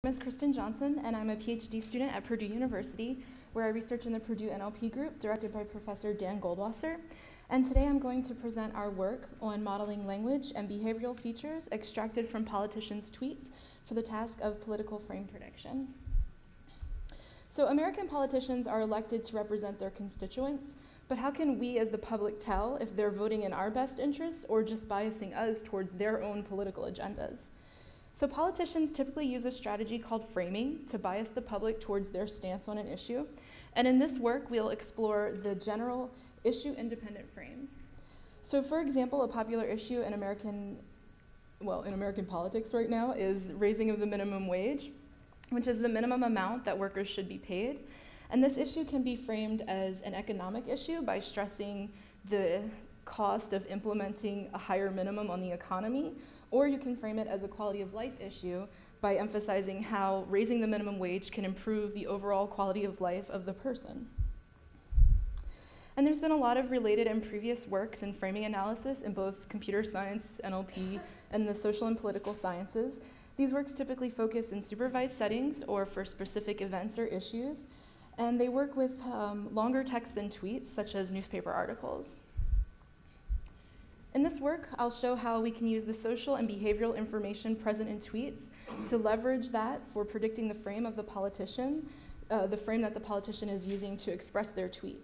My name is Kristen Johnson, and I'm a PhD student at Purdue University, where I research in the Purdue NLP group, directed by Professor Dan Goldwasser. And today I'm going to present our work on modeling language and behavioral features extracted from politicians' tweets for the task of political frame prediction. So American politicians are elected to represent their constituents, but how can we as the public tell if they're voting in our best interests or just biasing us towards their own political agendas? So politicians typically use a strategy called framing to bias the public towards their stance on an issue. And in this work, we'll explore the general issue-independent frames. So for example, a popular issue in American politics right now is raising of the minimum wage, which is the minimum amount that workers should be paid. And this issue can be framed as an economic issue by stressing the cost of implementing a higher minimum on the economy, or you can frame it as a quality of life issue by emphasizing how raising the minimum wage can improve the overall quality of life of the person. And there's been a lot of related and previous works in framing analysis in both computer science, NLP, and the social and political sciences. These works typically focus in supervised settings or for specific events or issues, and they work with longer text than tweets, such as newspaper articles. In this work, I'll show how we can use the social and behavioral information present in tweets to leverage that for predicting the frame of the politician, the frame that the politician is using to express their tweet.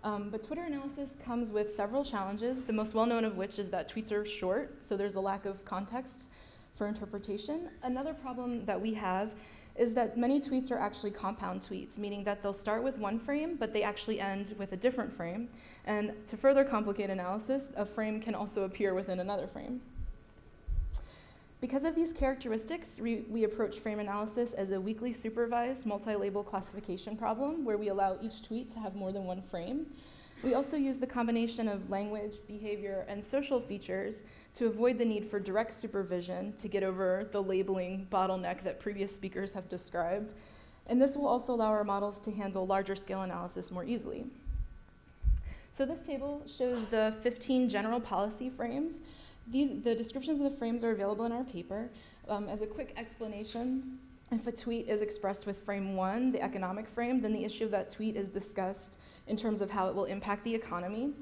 But Twitter analysis comes with several challenges, the most well-known of which is that tweets are short, so there's a lack of context for interpretation. Another problem that we have is that many tweets are actually compound tweets, meaning that they'll start with one frame, but they actually end with a different frame. And to further complicate analysis, a frame can also appear within another frame. Because of these characteristics, we approach frame analysis as a weakly supervised multi-label classification problem where we allow each tweet to have more than one frame. We also use the combination of language, behavior, and social features to avoid the need for direct supervision to get over the labeling bottleneck that previous speakers have described. And this will also allow our models to handle larger scale analysis more easily. So this table shows the 15 general policy frames. The descriptions of the frames are available in our paper. As a quick explanation, if a tweet is expressed with frame 1, the economic frame, then the issue of that tweet is discussed in terms of how it will impact the economy.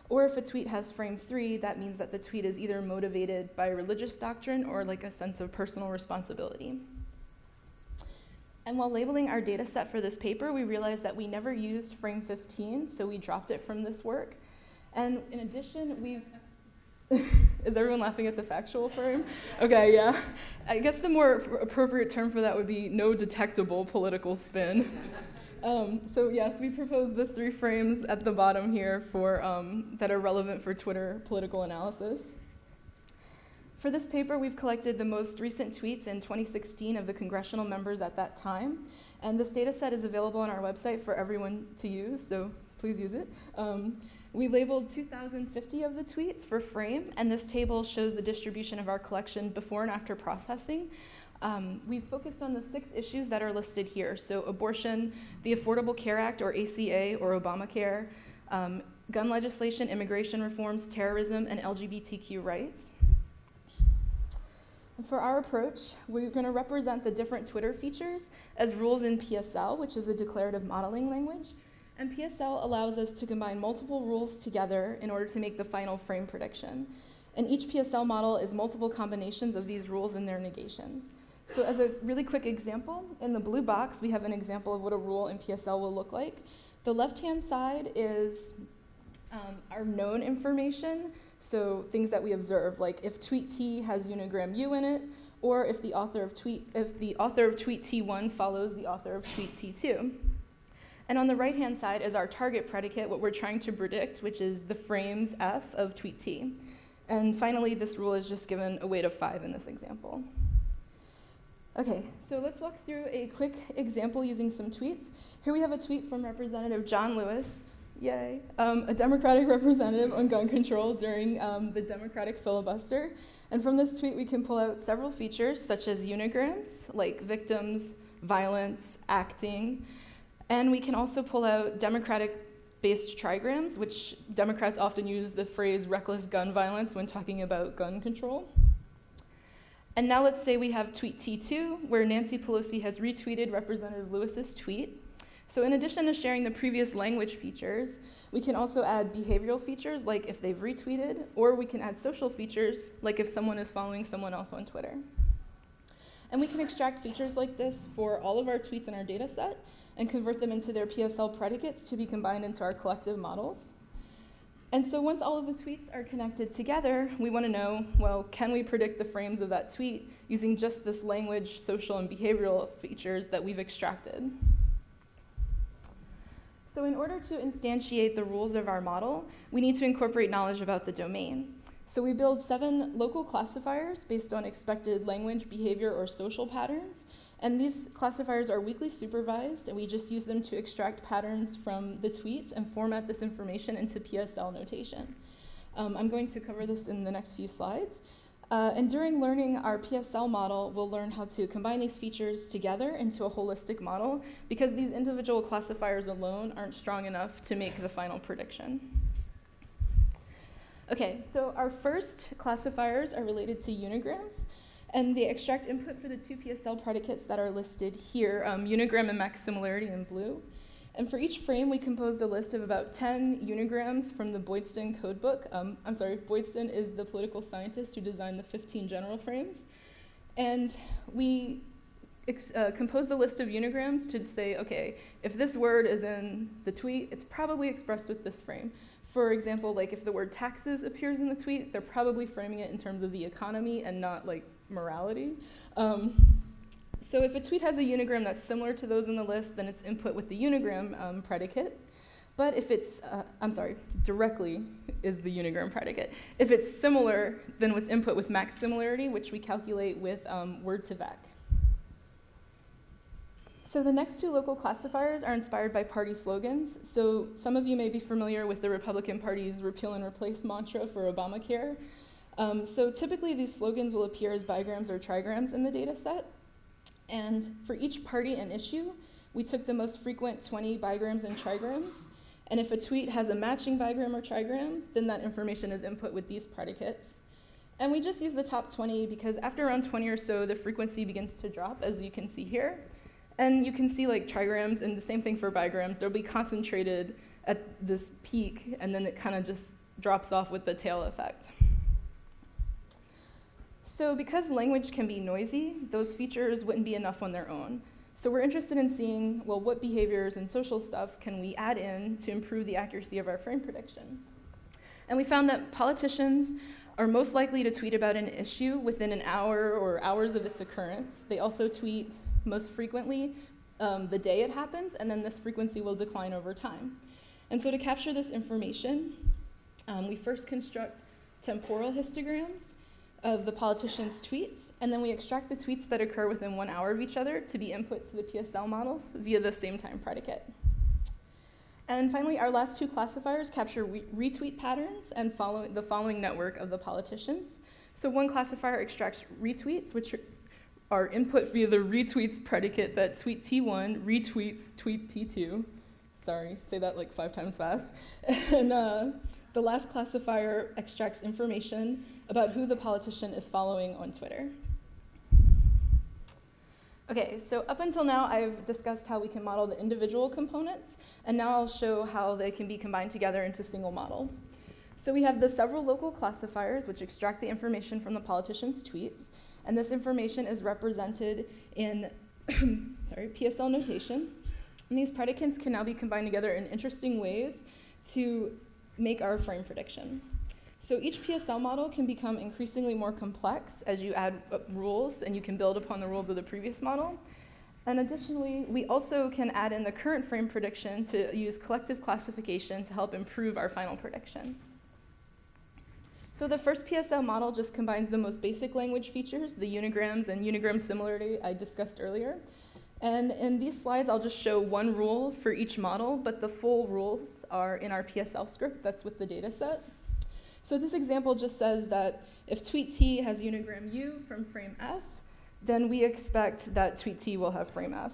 Or if a tweet has frame 3, that means that the tweet is either motivated by religious doctrine or like a sense of personal responsibility. And while labeling our data set for this paper, we realized that we never used frame 15, so we dropped it from this work. And in addition, we've Is everyone laughing at the factual frame? Okay, yeah. I guess the more appropriate term for that would be no detectable political spin. So yes, we propose the 3 frames at the bottom here for that are relevant for Twitter political analysis. For this paper, we've collected the most recent tweets in 2016 of the congressional members at that time. And this data set is available on our website for everyone to use, so please use it. We labeled 2,050 of the tweets for frame, and this table shows the distribution of our collection before and after processing. We've focused on the 6 issues that are listed here, so abortion, the Affordable Care Act, or ACA, or Obamacare, gun legislation, immigration reforms, terrorism, and LGBTQ rights. For our approach, we're going to represent the different Twitter features as rules in PSL, which is a declarative modeling language. And PSL allows us to combine multiple rules together in order to make the final frame prediction. And each PSL model is multiple combinations of these rules and their negations. So as a really quick example, in the blue box, we have an example of what a rule in PSL will look like. The left-hand side is our known information, so things that we observe, like if tweet T has unigram U in it, or if the author of tweet T1 follows the author of tweet T2. And on the right-hand side is our target predicate, what we're trying to predict, which is the frames F of tweet T. And finally, this rule is just given a weight of 5 in this example. Okay, so let's walk through a quick example using some tweets. Here we have a tweet from Representative John Lewis, yay, a Democratic representative on gun control during the Democratic filibuster. And from this tweet, we can pull out several features, such as unigrams, like victims, violence, acting. And we can also pull out Democratic-based trigrams, which Democrats often use the phrase reckless gun violence when talking about gun control. And now let's say we have tweet T2, where Nancy Pelosi has retweeted Representative Lewis's tweet. So in addition to sharing the previous language features, we can also add behavioral features, like if they've retweeted, or we can add social features, like if someone is following someone else on Twitter. And we can extract features like this for all of our tweets in our data set and convert them into their PSL predicates to be combined into our collective models. And so once all of the tweets are connected together, we want to know, well, can we predict the frames of that tweet using just this language, social, and behavioral features that we've extracted? So in order to instantiate the rules of our model, we need to incorporate knowledge about the domain. So we build 7 local classifiers based on expected language, behavior, or social patterns. And these classifiers are weakly supervised, and we just use them to extract patterns from the tweets and format this information into PSL notation. I'm going to cover this in the next few slides. And during learning our PSL model, we'll learn how to combine these features together into a holistic model, because these individual classifiers alone aren't strong enough to make the final prediction. Okay, so our first classifiers are related to unigrams, and they extract input for the 2 PSL predicates that are listed here, unigram and max similarity in blue. And for each frame, we composed a list of about 10 unigrams from the Boydston codebook. Boydston is the political scientist who designed the 15 general frames. And we composed a list of unigrams to say, okay, if this word is in the tweet, it's probably expressed with this frame. For example, like if the word taxes appears in the tweet, they're probably framing it in terms of the economy and not like morality. So if a tweet has a unigram that's similar to those in the list, then it's input with the unigram predicate. But if it's, directly is the unigram predicate. If it's similar, then it's input with max similarity, which we calculate with word2vec. So the next 2 local classifiers are inspired by party slogans. So some of you may be familiar with the Republican Party's repeal and replace mantra for Obamacare. So typically these slogans will appear as bigrams or trigrams in the data set. And for each party and issue, we took the most frequent 20 bigrams and trigrams. And if a tweet has a matching bigram or trigram, then that information is input with these predicates. And we just use the top 20 because after around 20 or so, the frequency begins to drop, as you can see here. And you can see like trigrams, and the same thing for bigrams. They'll be concentrated at this peak, and then it kind of just drops off with the tail effect. So because language can be noisy, those features wouldn't be enough on their own. So we're interested in seeing, well, what behaviors and social stuff can we add in to improve the accuracy of our frame prediction? And we found that politicians are most likely to tweet about an issue within an hour or hours of its occurrence. They also tweet most frequently the day it happens, and then this frequency will decline over time. And so to capture this information, we first construct temporal histograms of the politicians' tweets, and then we extract the tweets that occur within 1 hour of each other to be input to the PSL models via the same time predicate. And finally, our last 2 classifiers capture retweet patterns and the following network of the politicians. So one classifier extracts retweets, which are input via the retweets predicate that tweet T1 retweets tweet T2. Sorry, say that like 5 times fast. And the last classifier extracts information about who the politician is following on Twitter. Okay, so up until now, I've discussed how we can model the individual components, and now I'll show how they can be combined together into a single model. So we have the several local classifiers, which extract the information from the politician's tweets, and this information is represented in PSL notation. And these predicates can now be combined together in interesting ways to make our frame prediction. So each PSL model can become increasingly more complex as you add rules, and you can build upon the rules of the previous model. And additionally, we also can add in the current frame prediction to use collective classification to help improve our final prediction. So the first PSL model just combines the most basic language features, the unigrams and unigram similarity I discussed earlier. And in these slides, I'll just show one rule for each model, but the full rules are in our PSL script that's with the data set. So this example just says that if tweet T has unigram U from frame F, then we expect that tweet T will have frame F.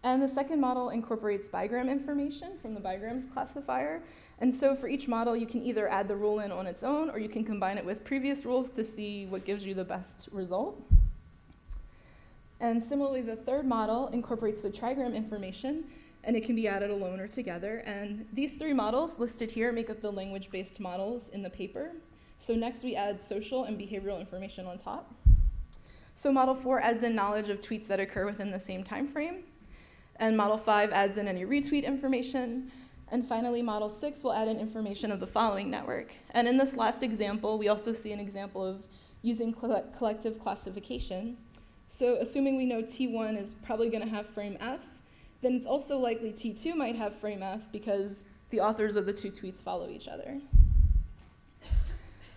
And the second model incorporates bigram information from the bigrams classifier. And so for each model, you can either add the rule in on its own, or you can combine it with previous rules to see what gives you the best result. And similarly, the third model incorporates the trigram information, and it can be added alone or together. And these three models listed here make up the language-based models in the paper. So next we add social and behavioral information on top. So model 4 adds in knowledge of tweets that occur within the same time frame. And model 5 adds in any retweet information. And finally, model 6 will add in information of the following network. And in this last example, we also see an example of using collective classification. So assuming we know T1 is probably going to have frame F, then it's also likely T2 might have frame F because the authors of the two tweets follow each other.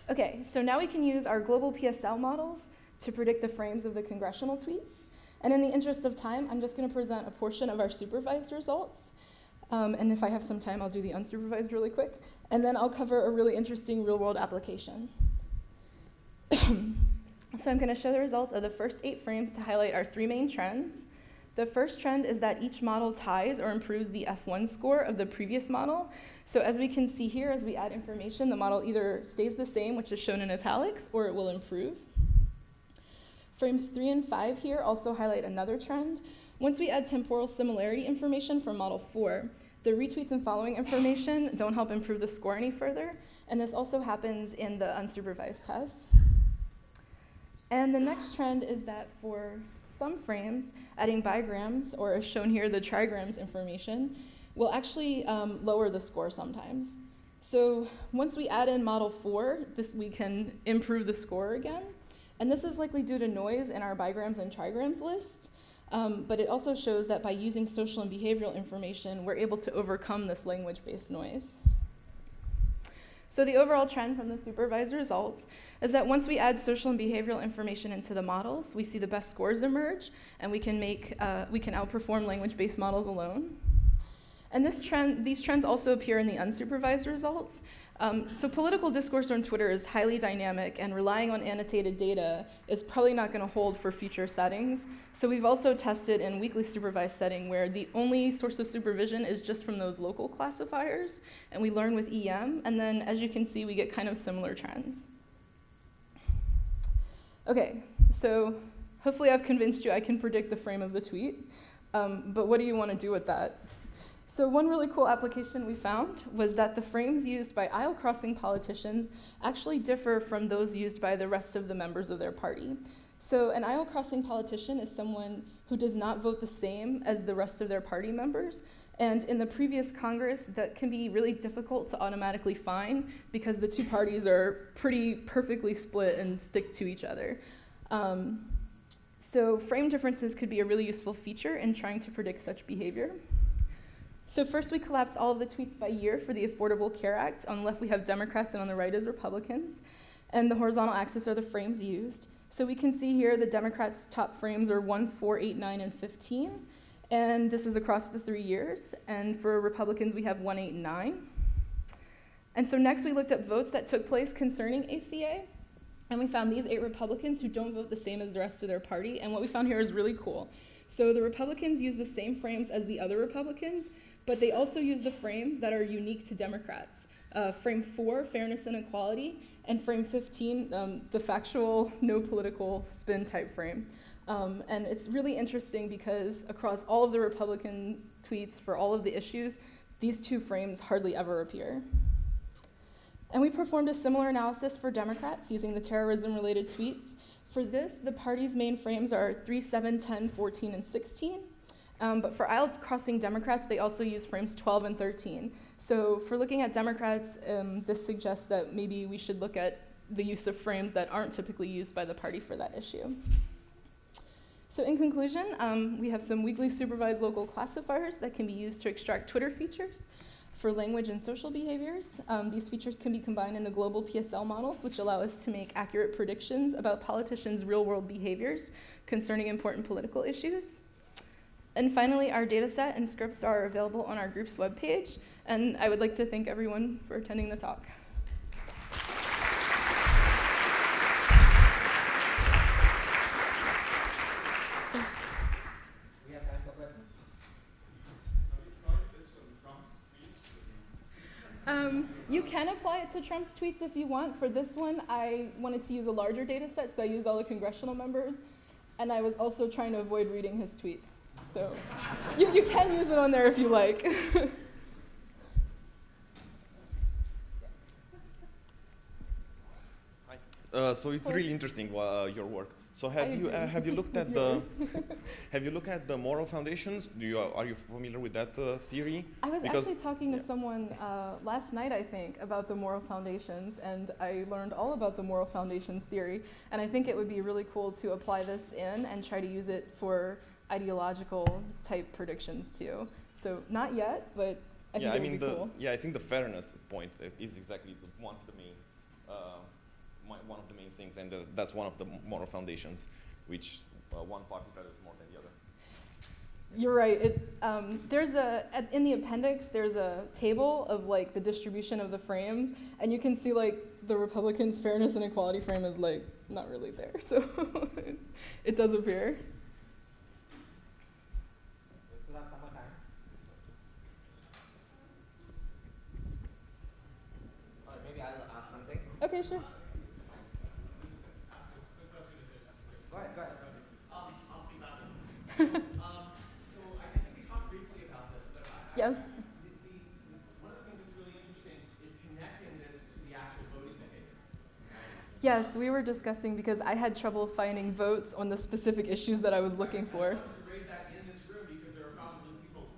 Okay, so now we can use our global PSL models to predict the frames of the congressional tweets. And in the interest of time, I'm just going to present a portion of our supervised results. And if I have some time, I'll do the unsupervised really quick. And then I'll cover a really interesting real-world application. So I'm going to show the results of the first 8 frames to highlight our 3 main trends. The first trend is that each model ties or improves the F1 score of the previous model. So as we can see here, as we add information, the model either stays the same, which is shown in italics, or it will improve. Frames 3 and 5 here also highlight another trend. Once we add temporal similarity information from model 4, the retweets and following information don't help improve the score any further, and this also happens in the unsupervised tests. And the next trend is that for some frames, adding bigrams, or as shown here, the trigrams information, will actually lower the score sometimes. So once we add in model 4, we can improve the score again. And this is likely due to noise in our bigrams and trigrams list, but it also shows that by using social and behavioral information, we're able to overcome this language-based noise. So the overall trend from the supervised results is that once we add social and behavioral information into the models, we see the best scores emerge, and we can outperform language-based models alone. And these trends also appear in the unsupervised results. So political discourse on Twitter is highly dynamic, and relying on annotated data is probably not going to hold for future settings. So we've also tested in weakly supervised setting where the only source of supervision is just from those local classifiers, and we learn with EM, and then as you can see, we get kind of similar trends. Okay, so hopefully I've convinced you I can predict the frame of the tweet, but what do you want to do with that? So one really cool application we found was that the frames used by aisle-crossing politicians actually differ from those used by the rest of the members of their party. So an aisle-crossing politician is someone who does not vote the same as the rest of their party members. And in the previous Congress, that can be really difficult to automatically find because the two parties are pretty perfectly split and stick to each other. So frame differences could be a really useful feature in trying to predict such behavior. So first we collapsed all of the tweets by year for the Affordable Care Act. On the left we have Democrats and on the right is Republicans. And the horizontal axis are the frames used. So we can see here the Democrats' top frames are 1, 4, 8, 9, and 15. And this is across the 3 years. And for Republicans we have 1, 8, and 9. And so next we looked at votes that took place concerning ACA. And we found these 8 Republicans who don't vote the same as the rest of their party. And what we found here is really cool. So the Republicans use the same frames as the other Republicans, but they also use the frames that are unique to Democrats. Frame 4, fairness and equality, and frame 15, the factual, no political spin type frame. And it's really interesting because across all of the Republican tweets for all of the issues, these 2 frames hardly ever appear. And we performed a similar analysis for Democrats using the terrorism-related tweets. For this, the party's main frames are 3, 7, 10, 14, and 16. But for aisle-crossing Democrats, they also use frames 12 and 13. So for looking at Democrats, this suggests that maybe we should look at the use of frames that aren't typically used by the party for that issue. So in conclusion, we have some weakly supervised local classifiers that can be used to extract Twitter features for language and social behaviors. These features can be combined into global PSL models, which allow us to make accurate predictions about politicians' real-world behaviors concerning important political issues. And finally, our data set and scripts are available on our group's webpage, and I would like to thank everyone for attending the talk. We have time for questions? You can apply it to Trump's tweets if you want. For this one, I wanted to use a larger data set, so I used all the congressional members. And I was also trying to avoid reading his tweets. So you can use it on there if you like. So it's really interesting your work. So have you looked at the moral foundations? Are you familiar with that theory? I was actually talking to someone last night, I think, about the moral foundations, and I learned all about the moral foundations theory. And I think it would be really cool to apply this in and try to use it for ideological type predictions too. So not yet, but I think it would be cool. Yeah, I think the fairness point is exactly one of the main things, and that's one of the moral foundations, which one party values more than the other. You're right. In the appendix, there's a table of like the distribution of the frames, and you can see like the Republicans' fairness and equality frame is like not really there. So it does appear. We still have some more time. Or maybe I'll ask something. Okay, sure. Go ahead. I'll speak louder. So I think we talked briefly about this, but Yes. One of the things that's really interesting is connecting this to the actual voting behavior. Yes, we were discussing because I had trouble finding votes on the specific issues that I was looking for. I wanted to raise that in this room because there are probably people,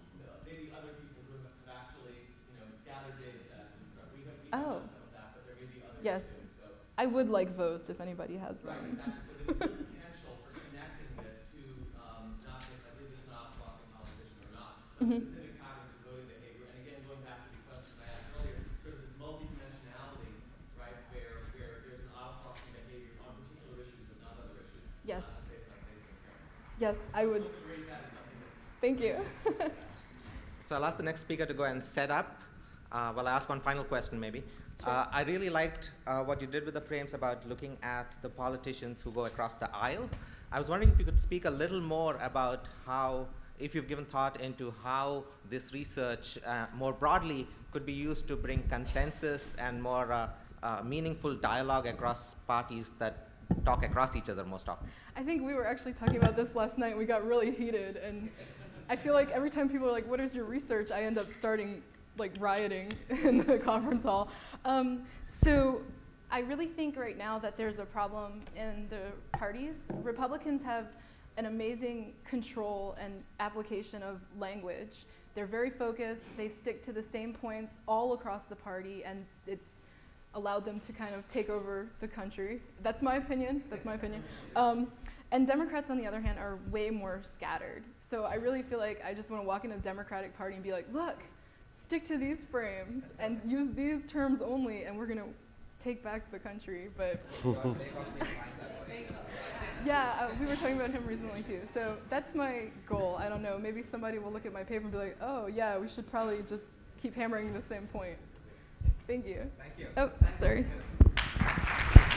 maybe other people who have actually, gathered data sets and stuff. We have done some of that, but there may be others. Yes. Too, so. I would like votes if anybody has them. Right, exactly. So there's good potential for connecting this to not just like is this an outcrossing competition or not, but specific patterns of voting behavior. And again, going back to the question I asked earlier, sort of this multidimensionality, right, where there's an outcrossing behavior on particular issues but not other issues. Yes. Based on basic intent. Yes, I would. Also raise that as something that Thank you. So I'll ask the next speaker to go and set up. Well, I ask one final question maybe. Sure. I really liked what you did with the frames about looking at the politicians who go across the aisle. I was wondering if you could speak a little more about how, if you've given thought into how this research more broadly could be used to bring consensus and more meaningful dialogue across parties that talk across each other most often. I think we were actually talking about this last night. We got really heated, and I feel like every time people are like, "What is your research?" I end up starting like rioting in the conference hall. So I really think right now that there's a problem in the parties. Republicans have an amazing control and application of language. They're very focused. They stick to the same points all across the party, and it's allowed them to kind of take over the country. That's my opinion. And Democrats, on the other hand, are way more scattered. So I really feel like I just want to walk in a Democratic Party and be like, look, stick to these frames and use these terms only, and we're going to take back the country. But yeah, we were talking about him recently too. So that's my goal. I don't know. Maybe somebody will look at my paper and be like, oh yeah, we should probably just keep hammering the same point. Thank you. Thank you. Oh, sorry.